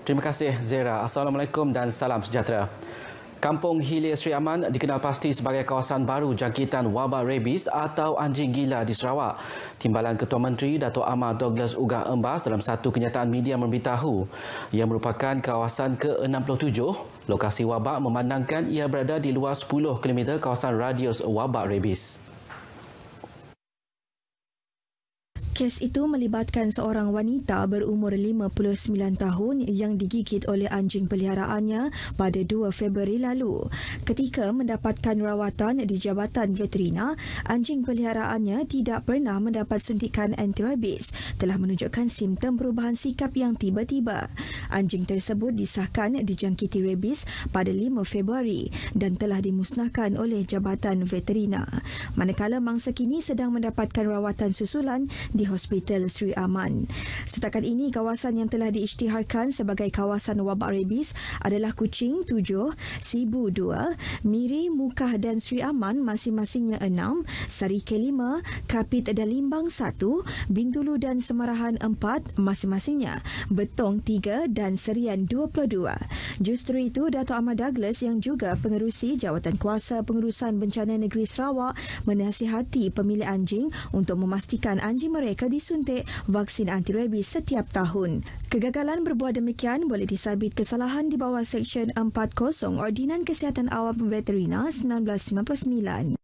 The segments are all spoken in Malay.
Terima kasih Zera. Assalamualaikum dan salam sejahtera. Kampung Hilir Sri Aman dikenal pasti sebagai kawasan baru jangkitan wabak rabies atau anjing gila di Sarawak. Timbalan Ketua Menteri Dato' Amar Douglas Ugah Embas dalam satu kenyataan media memberitahu ia merupakan kawasan ke-67. Lokasi wabak memandangkan ia berada di luar 10 km kawasan radius wabak rabies. Kes itu melibatkan seorang wanita berumur 59 tahun yang digigit oleh anjing peliharaannya pada 2 Februari lalu. Ketika mendapatkan rawatan di Jabatan Veterina, anjing peliharaannya tidak pernah mendapat suntikan anti-rabies, telah menunjukkan simptom perubahan sikap yang tiba-tiba. Anjing tersebut disahkan dijangkiti rabies pada 5 Februari dan telah dimusnahkan oleh Jabatan Veterina. Manakala mangsa kini sedang mendapatkan rawatan susulan di Hospital Sri Aman. Setakat ini, kawasan yang telah diisytiharkan sebagai kawasan wabak rabies adalah Kuching 7, Sibu 2, Miri, Mukah dan Sri Aman masing-masingnya 6, Sarike 5, Kapit dan Limbang 1, Bintulu dan Semarahan 4 masing-masingnya, Betong 3 dan Serian 22. Justru itu, Dato' Amar Douglas yang juga pengerusi Jawatan Kuasa Pengurusan Bencana Negeri Sarawak menasihati pemilik anjing untuk memastikan anjing mereka disuntik vaksin anti-rabies setiap tahun. Kegagalan berbuat demikian boleh disabit kesalahan di bawah Seksyen 40 Ordinan Kesihatan Awam Veterina 1999.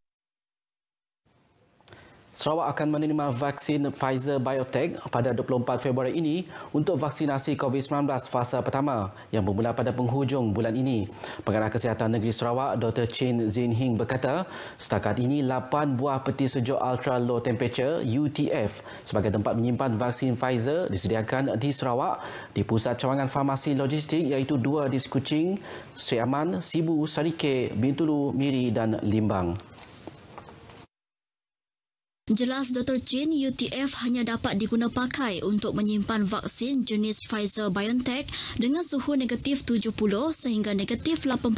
Sarawak akan menerima vaksin Pfizer-BioNTech pada 24 Februari ini untuk vaksinasi COVID-19 fasa pertama yang bermula pada penghujung bulan ini. Pengarah Kesihatan Negeri Sarawak, Dr. Chin Zin Hing berkata, setakat ini 8 buah peti sejuk ultra low temperature UTF sebagai tempat menyimpan vaksin Pfizer disediakan di Sarawak di pusat cawangan farmasi logistik iaitu 2 di Kuching, Sri Aman, Sibu, Sarike, Bintulu, Miri dan Limbang. Jelas Dr. Chin, UTF hanya dapat diguna pakai untuk menyimpan vaksin jenis Pfizer-BioNTech dengan suhu negatif 70 sehingga negatif 80.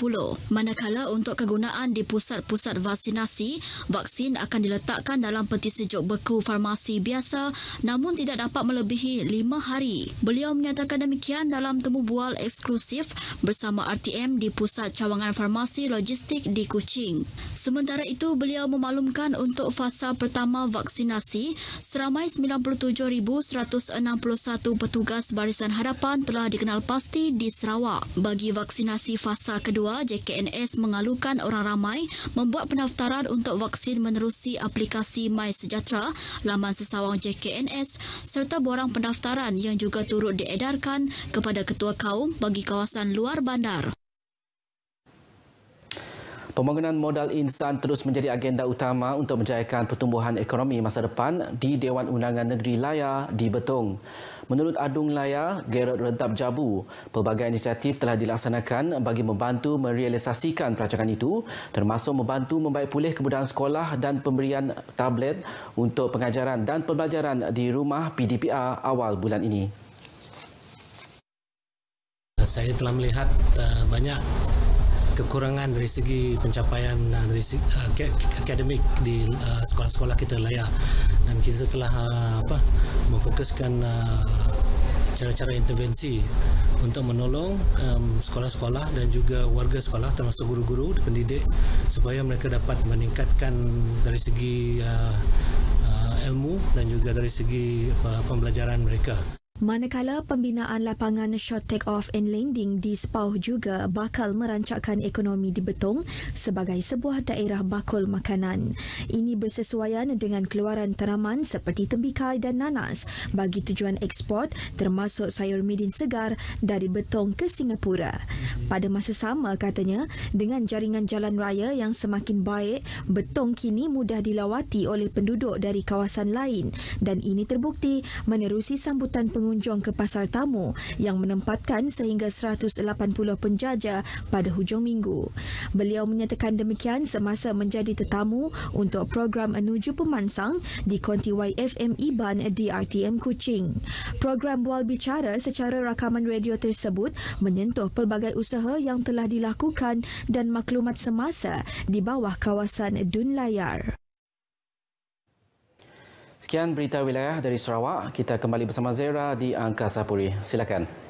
Manakala untuk kegunaan di pusat-pusat vaksinasi, vaksin akan diletakkan dalam peti sejuk beku farmasi biasa namun tidak dapat melebihi 5 hari. Beliau menyatakan demikian dalam temu bual eksklusif bersama RTM di pusat cawangan farmasi logistik di Kuching. Sementara itu, beliau memaklumkan untuk fasa pertama vaksinasi, seramai 97,161 petugas barisan hadapan telah dikenal pasti di Sarawak. Bagi vaksinasi fasa kedua, JKNS mengalukan orang ramai membuat pendaftaran untuk vaksin menerusi aplikasi MySejahtera, laman sesawang JKNS serta borang pendaftaran yang juga turut diedarkan kepada ketua kaum bagi kawasan luar bandar. Pembangunan modal insan terus menjadi agenda utama untuk menjayakan pertumbuhan ekonomi masa depan di Dewan Undangan Negeri Laya di Betong. Menurut Adung Laya, Gerard Redap Jabu, pelbagai inisiatif telah dilaksanakan bagi membantu merealisasikan perancangan itu, termasuk membantu membaik pulih kemudahan sekolah dan pemberian tablet untuk pengajaran dan pembelajaran di rumah PDPR awal bulan ini. Saya telah melihat banyak kekurangan dari segi pencapaian dari segi akademik di sekolah-sekolah kita Laya, dan kita telah memfokuskan cara-cara intervensi untuk menolong sekolah-sekolah dan juga warga sekolah termasuk guru-guru dan pendidik supaya mereka dapat meningkatkan dari segi ilmu dan juga dari segi pembelajaran mereka. Manakala pembinaan lapangan short take-off and landing di Sepauh juga bakal merancakkan ekonomi di Betong sebagai sebuah daerah bakul makanan. Ini bersesuaian dengan keluaran tanaman seperti tembikai dan nanas bagi tujuan ekspor termasuk sayur midin segar dari Betong ke Singapura. Pada masa sama, katanya, dengan jaringan jalan raya yang semakin baik, Betong kini mudah dilawati oleh penduduk dari kawasan lain dan ini terbukti menerusi sambutan pengunjung ke pasar tamu yang menempatkan sehingga 180 penjajah pada hujung minggu. Beliau menyatakan demikian semasa menjadi tetamu untuk program Menuju Pemansang di konti YFM Iban di RTM Kuching. Program Bual Bicara secara rakaman radio tersebut menyentuh pelbagai usaha yang telah dilakukan dan maklumat semasa di bawah kawasan Dun Layar. Sekian berita wilayah dari Sarawak. Kita kembali bersama Zera di Angkasa Puri. Silakan.